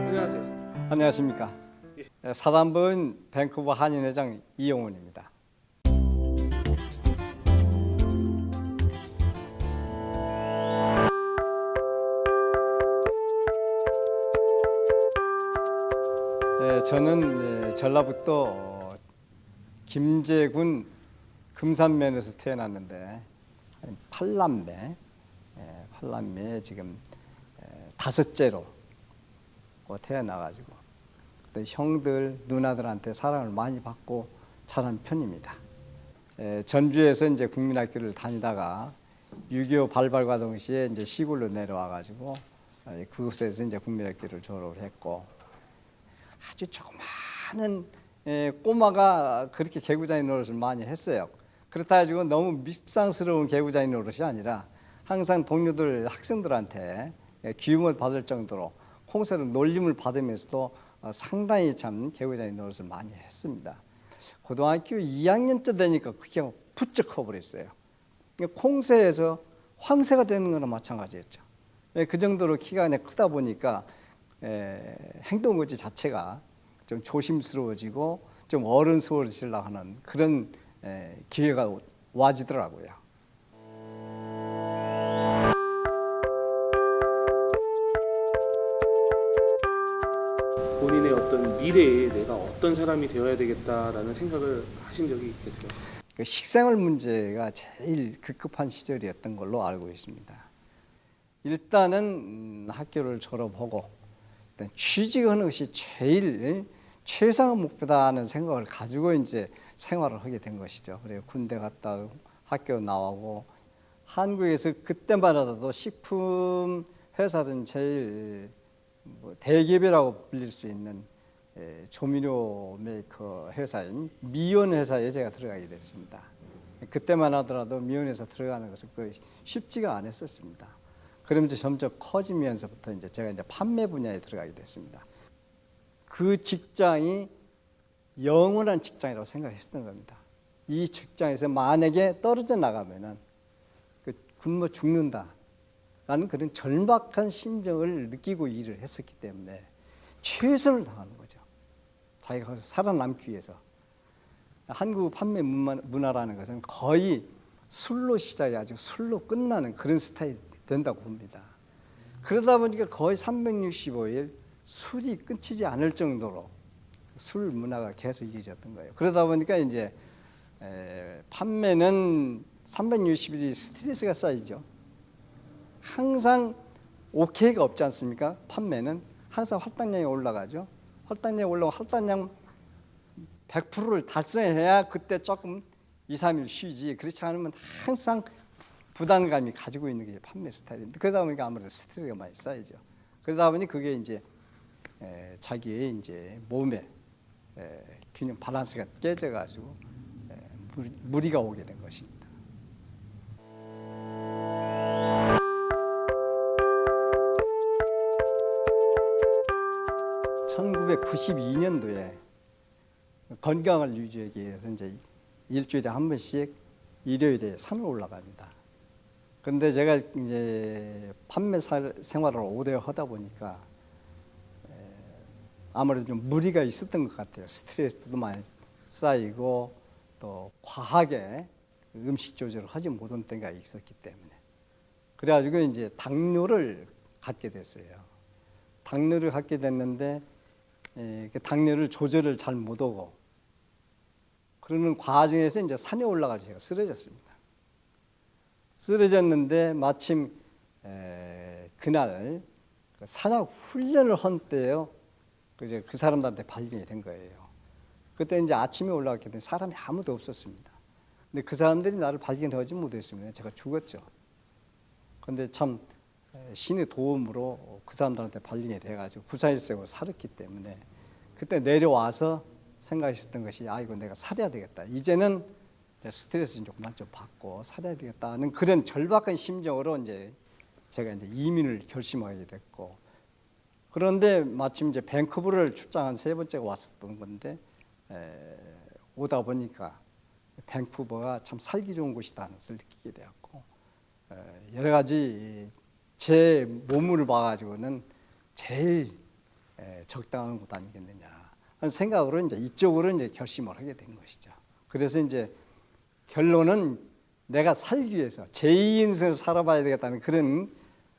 안녕하세요. 안녕하십니까. 사단법인 밴쿠버 한인회장 이용훈입니다. 저는 전라북도 김제군 금산면에서 태어났는데 팔남매 지금 다섯째로 태어나가지고 형들 누나들한테 사랑을 많이 받고 자란 편입니다. 전주에서 이제 국민학교를 다니다가 6.25 발발과 동시에 이제 시골로 내려와가지고 그곳에서 이제 국민학교를 졸업을 했고, 아주 조그마한 꼬마가 그렇게 개구장이 노릇을 많이 했어요. 그렇다 가지고 너무 밉상스러운 개구장이 노릇이 아니라 항상 동료들 학생들한테 기움을 받을 정도로 콩새로 놀림을 받으면서도 상당히 참 개구장이 노릇을 많이 했습니다. 고등학교 2학년 때 되니까 그게 부쩍 커버렸어요. 콩새에서 황새가 되는 거나 마찬가지였죠. 그 정도로 키가 크다 보니까 행동거지 자체가 좀 조심스러워지고 좀 어른스러워지려고 하는 그런 기회가 와지더라고요. 본인의 어떤 미래에 내가 어떤 사람이 되어야 되겠다라는 생각을 하신 적이 계세요? 그 식생활 문제가 제일 급급한 시절이었던 걸로 알고 있습니다. 일단은 학교를 졸업하고 일단 취직하는 것이 제일 최상의 목표다는 생각을 가지고 이제 생활을 하게 된 것이죠. 그래서 군대 갔다 학교 나오고 한국에서 그때만 하더라도 식품 회사는 제일 대기업이라고 불릴 수 있는 조미료 메이커 회사인 미원 회사에 제가 들어가게 됐습니다. 그때만 하더라도 미원 회사 들어가는 것은 거의 쉽지가 않았었습니다. 그러면서 점점 커지면서부터 이제 제가 이제 판매 분야에 들어가게 됐습니다. 그 직장이 영원한 직장이라고 생각했었던 겁니다. 이 직장에서 만약에 떨어져 나가면은 굶어 죽는다라는 그런 절박한 심정을 느끼고 일을 했었기 때문에 최선을 다하는 거죠. 자기가 살아남기 위해서. 한국 판매 문화라는 것은 거의 술로 시작해가지고 술로 끝나는 그런 스타일이 된다고 봅니다. 그러다 보니까 거의 365일 술이 끊이지 않을 정도로 술 문화가 계속 이어졌던 거예요. 그러다 보니까 이제 판매는 360일이 스트레스가 쌓이죠. 항상 오케이가 없지 않습니까? 판매는 항상 할당량이 올라가죠. 할당량이 올라가고 할당량 100%를 달성해야 그때 조금 2, 3일 쉬지. 그렇지 않으면 항상 부담감이 가지고 있는 게 판매 스타일인데, 그러다 보니까 아무래도 스트레스가 많이 쌓이죠. 그러다 보니 그게 이제 자기의 이제 몸에 균형 밸런스가 깨져가지고 무리가 오게 된 것입니다. (1992년도에) 건강을 유지하기 위해서 이제 일주일에 한 번씩 일요일에 산을 올라갑니다. 그런데 제가 이제 판매 생활을 오래 하다 보니까 아무래도 좀 무리가 있었던 것 같아요. 스트레스도 많이 쌓이고 또 과하게 음식 조절을 하지 못한 때가 있었기 때문에, 그래가지고 이제 당뇨를 갖게 됐어요. 당뇨를 갖게 됐는데 그 당뇨를 조절을 잘 못하고 그러는 과정에서 이제 산에 올라가서 제가 쓰러졌습니다. 쓰러졌는데 마침 그날 산악 훈련을 한 때요. 그 사람들한테 발견이 된 거예요. 그때 이제 아침에 올라갔기 때문에 사람이 아무도 없었습니다. 근데 그 사람들이 나를 발견하지 못했으면 제가 죽었죠. 그런데 참 신의 도움으로 그 사람들한테 발견이 돼가지고 구사일생으로 살았기 때문에 그때 내려와서 생각했었던 것이, 이거 내가 살아야 되겠다. 이제는 스트레스 조금만 좀 받고 살아야 되겠다는 그런 절박한 심정으로 이제 제가 이제 이민을 결심하게 됐고, 그런데 마침 이제 밴쿠버를 출장한 세 번째가 왔었던 건데 오다 보니까 밴쿠버가 참 살기 좋은 곳이다는 것을 느끼게 되었고 여러 가지 제 몸을 봐가지고는 제일 적당한 곳 아니겠느냐 하는 생각으로 이제 이쪽으로 이제 결심을 하게 된 것이죠. 그래서 이제 결론은 내가 살기 위해서 제2인생을 살아봐야 되겠다는 그런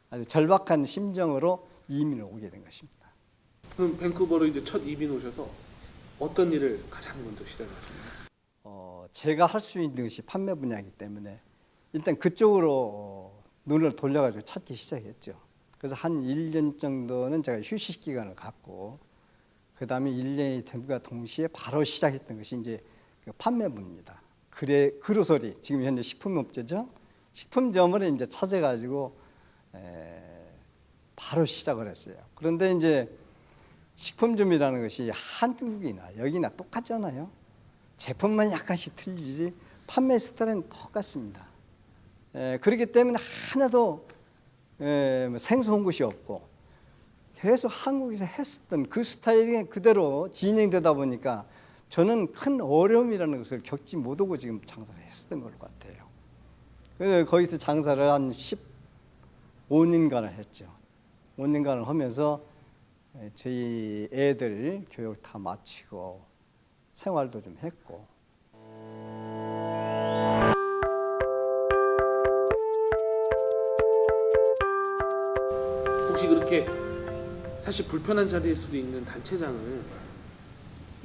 아주 절박한 심정으로 이민을 오게 된 것입니다. 그럼 밴쿠버로 이제 첫 이민 오셔서 어떤 일을 가장 먼저 시작하셨나요? 제가 할 수 있는 것이 판매 분야이기 때문에 일단 그쪽으로 눈을 돌려가지고 찾기 시작했죠. 그래서 한 1년 정도는 제가 휴식 기간을 갖고 그 다음에 1년이 됨과 동시에 바로 시작했던 것이 이제 그 판매부입니다. 그로소리 지금 현재 식품업체죠. 식품점을 이제 찾아가지고 바로 시작을 했어요. 그런데 이제 식품점이라는 것이 한국이나 여기나 똑같잖아요. 제품만 약간씩 틀리지 판매 스타일은 똑같습니다. 그렇기 때문에 하나도 생소한 것이 없고 계속 한국에서 했었던 그 스타일이 그대로 진행되다 보니까 저는 큰 어려움이라는 것을 겪지 못하고 지금 장사를 했었던 것 같아요. 그래서 거기서 장사를 한 15년간을 했죠. 5년간을 하면서 저희 애들 교육 다 마치고 생활도 좀 했고 혹시 그렇게 사실 불편한 자리일 수도 있는 단체장을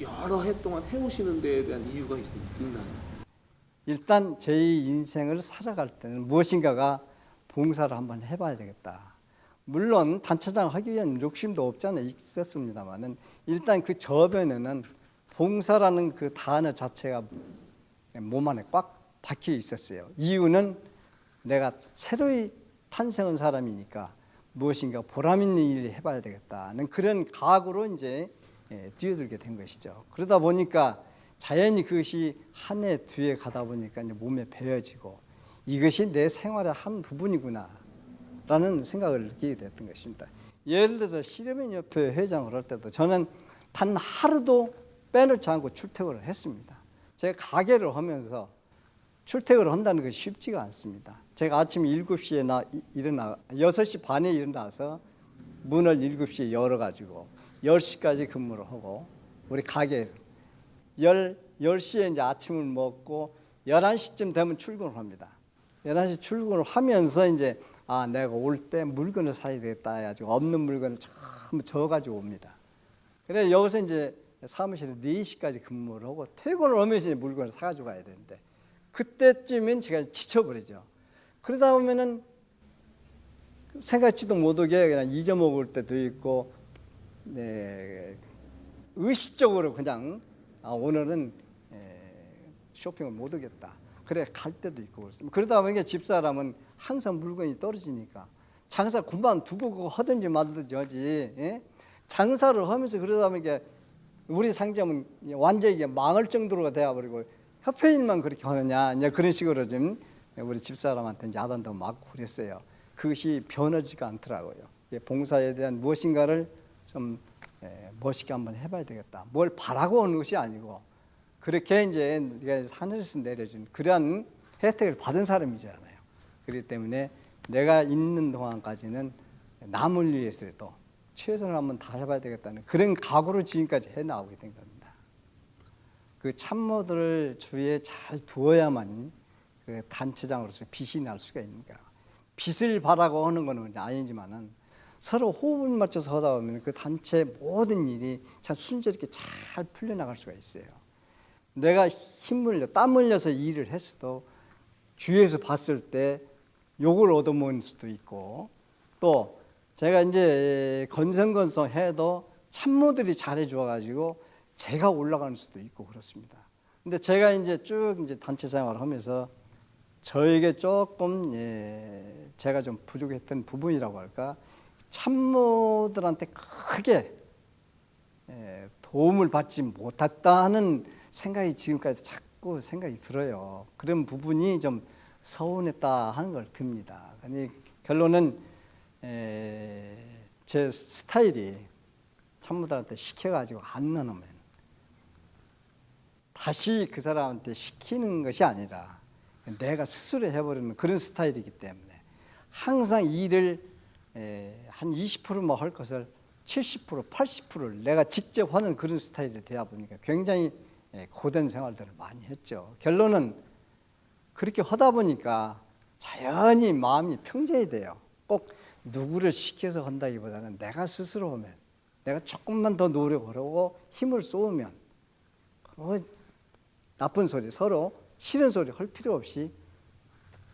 여러 해 동안 해오시는 데에 대한 이유가 있나요? 일단 제 인생을 살아갈 때는 무엇인가가 봉사를 한번 해봐야 되겠다. 물론 단체장 하기 위한 욕심도 없지 않아 있었습니다만은 일단 그 저변에는 봉사라는 그 단어 자체가 몸 안에 꽉 박혀 있었어요. 이유는 내가 새로이 탄생한 사람이니까 무엇인가 보람 있는 일을 해봐야 되겠다는 그런 각오로 이제 뛰어들게 된 것이죠. 그러다 보니까 자연히 그것이 한 해 뒤에 가다 보니까 이제 몸에 배어지고 이것이 내 생활의 한 부분이구나라는 생각을 느끼게 됐던 것입니다. 예를 들어서 시르멘협회 회장을 할 때도 저는 단 하루도 빼놓지 않고 출퇴근을 했습니다. 제가 가게를 하면서 출퇴근을 한다는 것이 쉽지가 않습니다. 제가 아침 7시에 일어나 6시 반에 일어나서 문을 7시에 열어가지고 10시까지 근무를 하고 우리 가게에서 10시에 이제 아침을 먹고 11시쯤 되면 출근을 합니다. 11시 출근을 하면서 이제 내가 올 때 물건을 사야 되겠다 해가지고 없는 물건을 전부 져가지고 옵니다. 그래서 여기서 이제 사무실에 4시까지 근무를 하고 퇴근을 하면서 물건을 사가지고 가야 되는데 그때쯤엔 제가 지쳐버리죠. 그러다 보면은 생각지도 못하게 그냥 잊어먹을 때도 있고 의식적으로 그냥 오늘은 쇼핑을 못 하겠다. 그래 갈 때도 있고 그렇습니다. 그러다 보니까 집사람은 항상 물건이 떨어지니까 장사 그만 두고 하든지 말든지 하지. 장사를 하면서 그러다 보니까 우리 상점은 완전히 망할 정도로 되어버리고 협회인만 그렇게 하느냐 이제 그런 식으로 좀 우리 집사람한테 야단도 맞고 그랬어요. 그것이 변하지가 않더라고요. 봉사에 대한 무엇인가를 좀 멋있게 한번 해봐야 되겠다. 뭘 바라고 하는 것이 아니고 그렇게 이제 네가 하늘에서 내려준 그러한 혜택을 받은 사람이잖아요. 그렇기 때문에 내가 있는 동안까지는 남을 위해서도 최선을 한번 다 해봐야 되겠다는 그런 각오로 지금까지 해나오게 된 겁니다. 그 참모들을 주위에 잘 두어야만 그 단체장으로서 빛이 날 수가 있는가. 빛을 바라고 하는 건 아니지만은 서로 호흡을 맞춰서 하다 보면 그 단체 모든 일이 참 순조롭게 잘 풀려나갈 수가 있어요. 내가 땀 흘려서 일을 했어도 주위에서 봤을 때 욕을 얻어먹을 수도 있고 또 제가 이제 건성건성 해도 참모들이 잘해 줘가지고 제가 올라가는 수도 있고 그렇습니다. 근데 제가 이제 쭉 이제 단체 생활을 하면서 저에게 조금 제가 좀 부족했던 부분이라고 할까 참모들한테 크게 도움을 받지 못했다는 생각이 지금까지 자꾸 생각이 들어요. 그런 부분이 좀 서운했다 하는 걸 듭니다. 아니 결론은 제 스타일이 참모들한테 시켜가지고 안 나누면 다시 그 사람한테 시키는 것이 아니라 내가 스스로 해버리는 그런 스타일이기 때문에 항상 일을 한 20%만 할 것을 70%, 80%를 내가 직접 하는 그런 스타일이 되다 보니까 굉장히 고된 생활들을 많이 했죠. 결론은 그렇게 하다 보니까 자연히 마음이 평정이 돼요. 꼭 누구를 시켜서 한다기보다는 내가 스스로 하면, 내가 조금만 더 노력을 하고 힘을 쏟으면 뭐 나쁜 소리, 서로 싫은 소리 할 필요 없이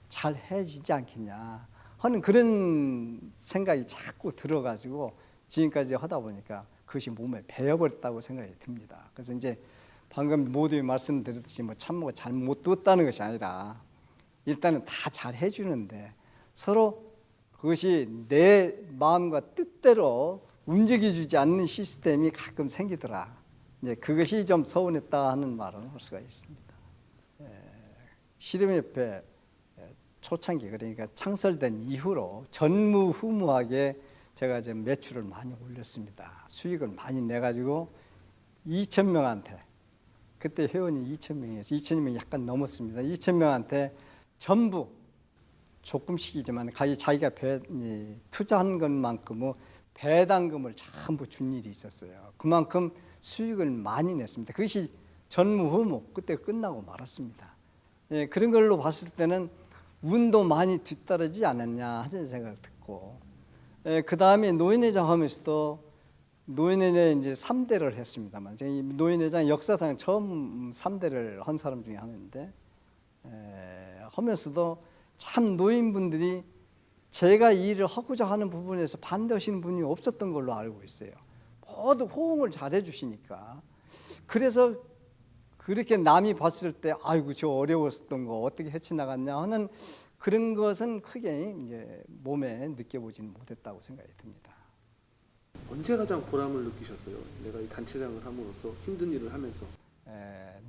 잘 해지지 않겠냐 하는 그런 생각이 자꾸 들어가지고 지금까지 하다 보니까 그것이 몸에 배어버렸다고 생각이 듭니다. 그래서 이제 방금 모두 말씀드렸듯이 뭐 참모가 잘못 두었다는 것이 아니라 일단은 다 잘 해주는데 서로 그것이 내 마음과 뜻대로 움직여주지 않는 시스템이 가끔 생기더라. 이제 그것이 좀 서운했다 하는 말은 할 수가 있습니다. 씨름협회 초창기 그러니까 창설된 이후로 전무후무하게 제가 이제 매출을 많이 올렸습니다. 수익을 많이 내가지고 2,000명한테 그때 회원이 2,000명이어서 2,000명이 약간 넘었습니다. 2,000명한테 전부 조금씩이지만 자기가 투자한 것만큼은 배당금을 전부 준 일이 있었어요. 그만큼 수익을 많이 냈습니다. 그것이 전무후무 그때 끝나고 말았습니다. 그런 걸로 봤을 때는 운도 많이 뒤따르지 않았냐 하는 생각을 듣고 그 다음에 노인회장 하면서도 노인회장 이제 3대를 했습니다만 제가 이 노인회장 역사상 처음 3대를 한 사람 중에 하나인데 하면서도 참 노인분들이 제가 일을 하고자 하는 부분에서 반대하시는 분이 없었던 걸로 알고 있어요. 모두 호응을 잘 해주시니까 그래서 그렇게 남이 봤을 때 아이고 저 어려웠던 거 어떻게 헤쳐나갔냐 하는 그런 것은 크게 이제 몸에 느껴보지는 못했다고 생각이 듭니다. 언제 가장 보람을 느끼셨어요? 내가 이 단체장을 함으로써 힘든 일을 하면서.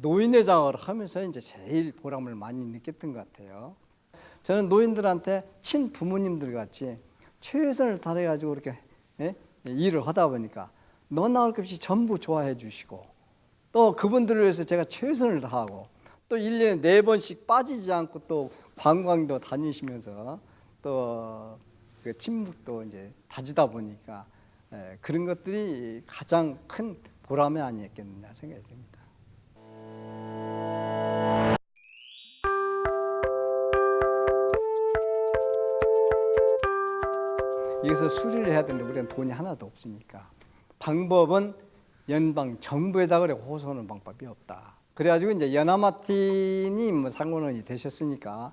노인회장을 하면서 이제 제일 보람을 많이 느꼈던 것 같아요. 저는 노인들한테 친부모님들 같이 최선을 다해가지고 이렇게 일을 하다 보니까 너 나올 것 없이 전부 좋아해 주시고 또 그분들을 위해서 제가 최선을 다하고 또 1년에 4번씩 빠지지 않고 또 관광도 다니시면서 또 그 친목도 이제 다지다 보니까 그런 것들이 가장 큰 보람이 아니었겠느냐 생각이 듭니다. 여기서 수리를 해야 되는데 우리는 돈이 하나도 없으니까 방법은 연방 정부에다 그래 호소하는 방법이 없다. 그래가지고 이제 연하마틴이 뭐 상원원이 되셨으니까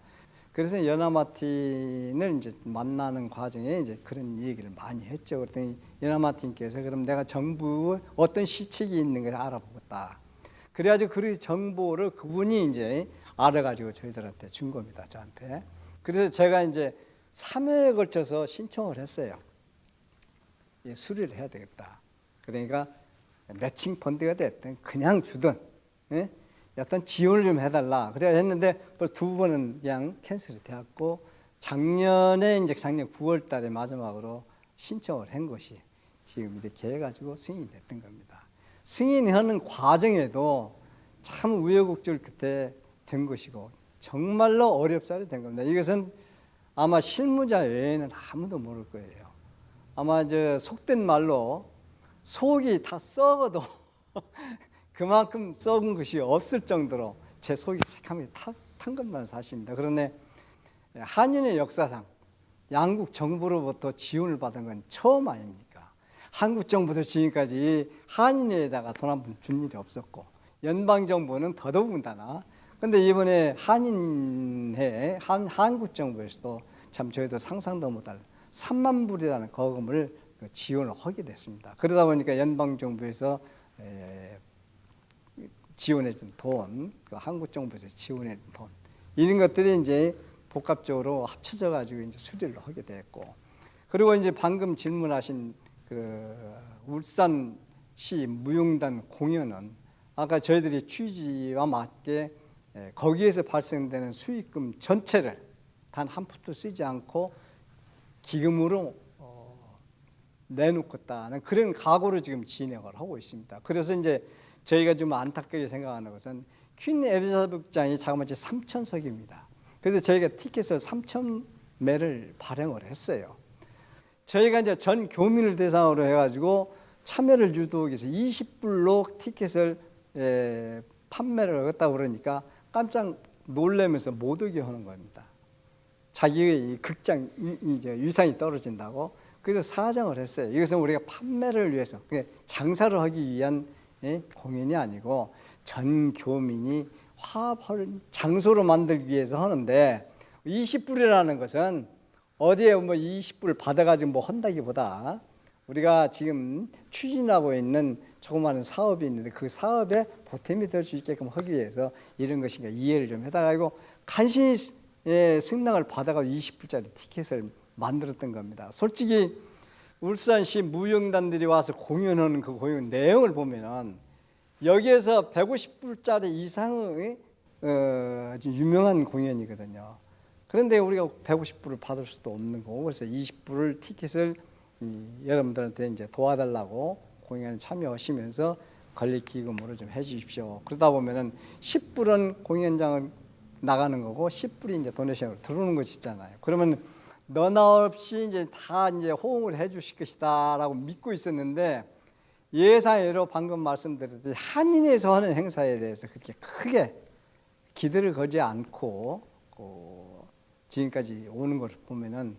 그래서 연하마틴을 이제 만나는 과정에 이제 그런 얘기를 많이 했죠. 그랬더니 연하마틴께서 그럼 내가 정부 어떤 시책이 있는 걸 알아보겠다. 그래가지고 그 정보를 그분이 이제 알아가지고 저희들한테 준 겁니다. 저한테. 그래서 제가 이제 3회에 걸쳐서 신청을 했어요. 수리를 해야 되겠다. 그러니까 매칭 펀드가 됐든 그냥 주든 어떤 지원을 좀 해달라. 그래야 했는데 2번은 그냥 캔슬이 되었고 작년 9월 달에 마지막으로 신청을 한 것이 지금 이렇게 해가지고 승인이 됐던 겁니다. 승인하는 과정에도 참 우여곡절 끝에 된 것이고 정말로 어렵사리 된 겁니다. 이것은 아마 실무자 외에는 아무도 모를 거예요. 아마 속된 말로 속이 다 썩어도 그만큼 썩은 것이 없을 정도로 제 속이 새카맣게 탄 것만 사실입니다. 그런데 한인의 역사상 양국 정부로부터 지원을 받은 건 처음 아닙니까? 한국 정부도 지금까지 한인회에다가 돈 한 푼 준 일이 없었고 연방 정부는 더더군다나. 그런데 이번에 한인회 한국 정부에서도 참 저희도 상상도 못할 3만 불이라는 거금을 지원을 하게 됐습니다. 그러다 보니까 연방 정부에서 지원해 준 돈, 한국 정부에서 지원해 준 돈, 이런 것들이 이제 복합적으로 합쳐져 가지고 이제 수리를 하게 됐고, 그리고 이제 방금 질문하신 그 울산시 무용단 공연은 아까 저희들이 취지와 맞게 거기에서 발생되는 수익금 전체를 단 한 푼도 쓰지 않고 기금으로 내놓겠다는 그런 각오로 지금 진행을 하고 있습니다. 그래서 이제 저희가 좀 안타깝게 생각하는 것은 퀸 엘리자베스 극장이 자그마치 3,000석입니다. 그래서 저희가 티켓을 3,000매를 발행을 했어요. 저희가 이제 전 교민을 대상으로 해가지고 참여를 유도하기 위해서 20불로 티켓을 판매를 하겠다고 그러니까 깜짝 놀라면서 못 오게 하는 겁니다. 자기의 이 극장 이제 위상이 떨어진다고. 그래서 사정을 했어요. 이것은 우리가 판매를 위해서 장사를 하기 위한 공연이 아니고 전 교민이 화합할 장소로 만들기 위해서 하는데 20불이라는 것은 어디에 뭐 20불 받아가지고 뭐 한다기보다 우리가 지금 추진하고 있는 조그마한 사업이 있는데 그 사업에 보탬이 될 수 있게끔 하기 위해서 이런 것인가 이해를 좀 해달라고 간신히 승낙을 받아가지고 20불짜리 티켓을 만들었던 겁니다. 솔직히 울산시 무용단들이 와서 공연하는 그 공연 내용을 보면은 여기에서 150불짜리 이상의 아주 유명한 공연이거든요. 그런데 우리가 150불을 받을 수도 없는 거고 그래서 20불을 티켓을 여러분들한테 이제 도와달라고 공연에 참여하시면서 건립기금으로 좀 해주십시오. 그러다 보면은 10불은 공연장을 나가는 거고 10불이 이제 도네이션으로 들어오는 것이잖아요. 그러면 너나 없이 이제 다 이제 호응을 해주실 것이다라고 믿고 있었는데 예상외로 방금 말씀드렸듯이 한인에서 하는 행사에 대해서 그렇게 크게 기대를 걸지 않고 지금까지 오는 걸 보면은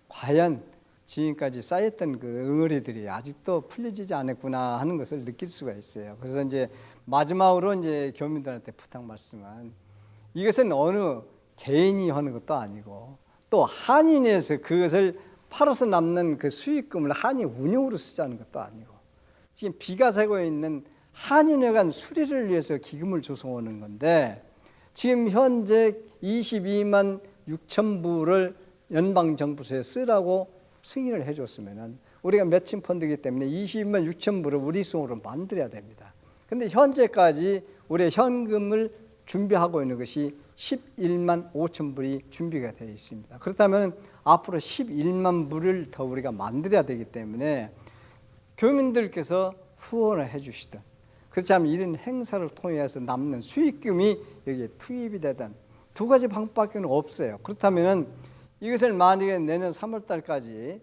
과연 지금까지 쌓였던 그 응어리들이 아직도 풀려지지 않았구나 하는 것을 느낄 수가 있어요. 그래서 이제 마지막으로 이제 교민들한테 부탁 말씀은 이것은 어느 개인이 하는 것도 아니고 또 한인에서 그것을 팔아서 남는 그 수익금을 한인 운용으로 쓰자는 것도 아니고 지금 비가 새고 있는 한인회관 수리를 위해서 기금을 조성하는 건데 지금 현재 22만 6천 불을 연방정부서에 쓰라고 승인을 해줬으면은 우리가 매칭 펀드이기 때문에 22만 6천 불을 우리 손으로 만들어야 됩니다. 그런데 현재까지 우리 현금을 준비하고 있는 것이 11만 5천 불이 준비가 되어 있습니다. 그렇다면 앞으로 11만 불을 더 우리가 만들어야 되기 때문에 교민들께서 후원을 해주시든 그렇지 않으면 이런 행사를 통해서 남는 수익금이 여기에 투입이 되든 두 가지 방법밖에 없어요. 그렇다면 이것을 만약에 내년 3월 달까지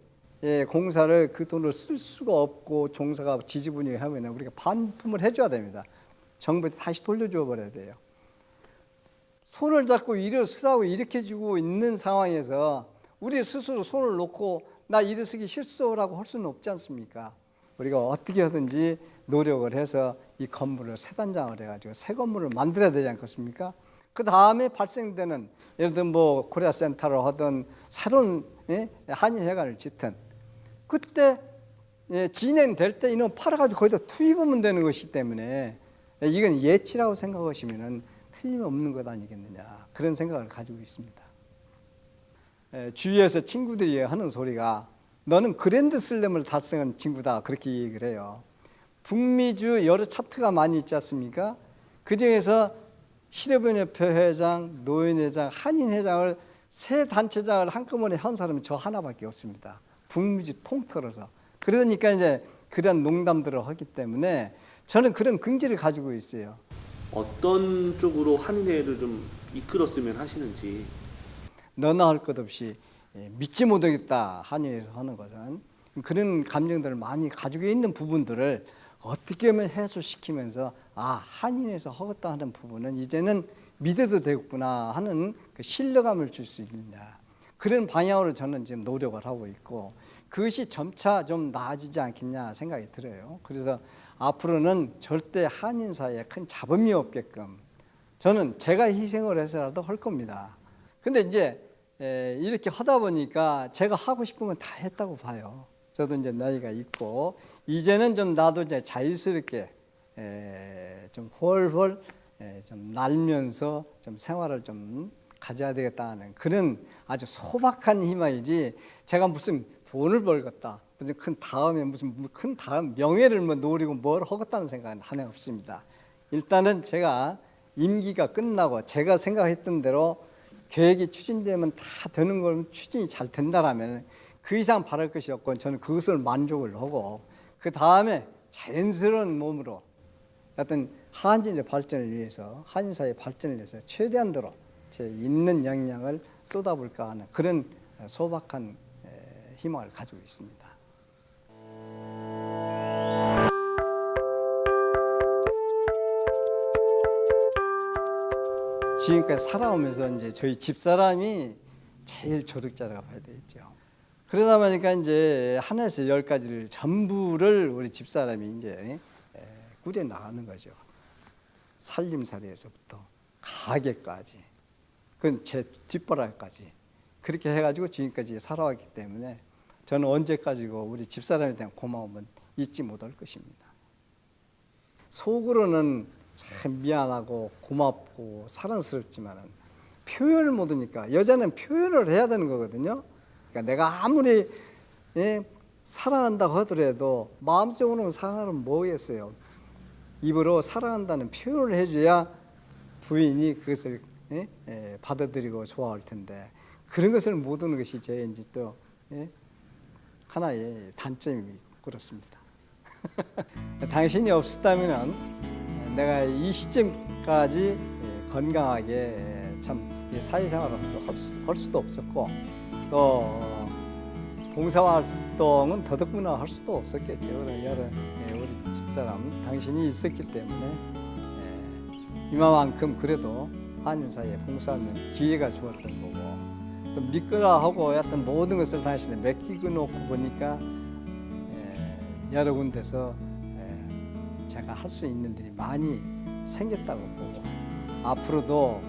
공사를 그 돈을 쓸 수가 없고 종사가 지지분이하면 우리가 반품을 해줘야 됩니다. 정부에 다시 돌려줘 버려야 돼요. 손을 잡고 일을 쓰라고 이렇게 주고 있는 상황에서 우리 스스로 손을 놓고 나 일을 쓰기 싫소라고 할 수는 없지 않습니까? 우리가 어떻게 하든지 노력을 해서 이 건물을 새 단장을 해가지고 새 건물을 만들어야 되지 않겠습니까? 그 다음에 발생되는 예를 들면 뭐 코리아 센터를 하든 새로운 한인회관을 짓든 그때 진행될 때 이놈 팔아가지고 거기다 투입하면 되는 것이기 때문에 이건 예치라고 생각하시면은 틀림없는 것 아니겠느냐 그런 생각을 가지고 있습니다. 주위에서 친구들이 하는 소리가 너는 그랜드 슬램을 달성한 친구다 그렇게 얘기를 해요. 북미주 여러 차트가 많이 있지 않습니까? 그중에서 실업연협회 회장, 노인회장, 한인회장을 세 단체장을 한꺼번에 한 사람은 저 하나밖에 없습니다. 북미주 통틀어서. 그러니까 이제 그런 농담들을 하기 때문에 저는 그런 긍지를 가지고 있어요. 어떤 쪽으로 한인회를 좀 이끌었으면 하시는지. 너나 할 것 없이 믿지 못하겠다 한인회에서 하는 것은 그런 감정들을 많이 가지고 있는 부분들을 어떻게 하면 해소시키면서 한인회에서 하겠다 하는 부분은 이제는 믿어도 되겠구나 하는 그 신뢰감을 줄 수 있느냐 그런 방향으로 저는 지금 노력을 하고 있고 그것이 점차 좀 나아지지 않겠냐 생각이 들어요. 그래서 앞으로는 절대 한인사회에 큰 잡음이 없게끔 저는 제가 희생을 해서라도 할 겁니다. 근데 이제 이렇게 하다 보니까 제가 하고 싶은 건 다 했다고 봐요. 저도 이제 나이가 있고 이제는 좀 나도 이제 자유스럽게 좀 홀홀 좀 날면서 좀 생활을 좀 가져야 되겠다는 그런 아주 소박한 희망이지 제가 무슨 돈을 벌겠다 무슨 큰 다음 명예를 뭐 노리고 뭘 하겠다는 생각은 하나 없습니다. 일단은 제가 임기가 끝나고 제가 생각했던 대로 계획이 추진되면 다 되는 걸 추진이 잘 된다라면 그 이상 바랄 것이 없고 저는 그것을 만족을 하고 그 다음에 자연스러운 몸으로 어떤 한인의 발전을 위해서 한인사회 발전을 위해서 최대한도로 제 있는 역량을 쏟아볼까 하는 그런 소박한 희망을 가지고 있습니다. 지금까지 살아오면서 이제 저희 집사람이 제일 조력자라고 봐야 되겠죠. 그러다 보니까 이제 하나에서 10가지를 전부를 우리 집사람이 이제 꾸려 나가는 거죠. 살림살이에서부터 가게까지, 그건 제 뒷바라까지 그렇게 해가지고 지금까지 살아왔기 때문에 저는 언제까지고 우리 집사람에 대한 고마움은 잊지 못할 것입니다. 속으로는 참 미안하고 고맙고 사랑스럽지만은 표현을 못하니까 여자는 표현을 해야 되는 거거든요. 그러니까 내가 아무리 사랑한다고 하더라도 마음속으로는 사랑을 뭐겠어요. 입으로 사랑한다는 표현을 해줘야 부인이 그것을 받아들이고 좋아할 텐데 그런 것을 못하는 것이 제 이제 또 하나의 단점이 그렇습니다. 당신이 없었다면은 내가 이 시점까지 건강하게 참 사회생활을 할 수도 없었고 또 봉사활동은 더더구나 할 수도 없었겠죠. 우리 집사람 당신이 있었기 때문에 이만큼 그래도 한인사회에 봉사하는 기회가 주었던 거고 또 믿거라 하고 어떤 모든 것을 당신에 맡기고 놓고 보니까 여러 군데서 제가 할 수 있는 일이 많이 생겼다고 보고 앞으로도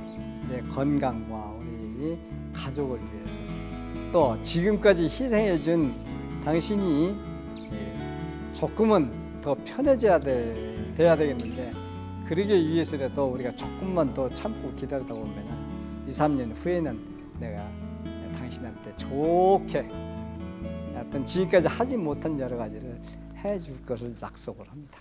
내 건강과 우리 가족을 위해서 또 지금까지 희생해 준 당신이 조금은 더 편해져야 돼야 되겠는데 그러기 위해서라도 우리가 조금만 더 참고 기다리다 보면 2, 3년 후에는 내가 당신한테 좋게 어떤 지금까지 하지 못한 여러 가지를 해줄 것을 약속을 합니다.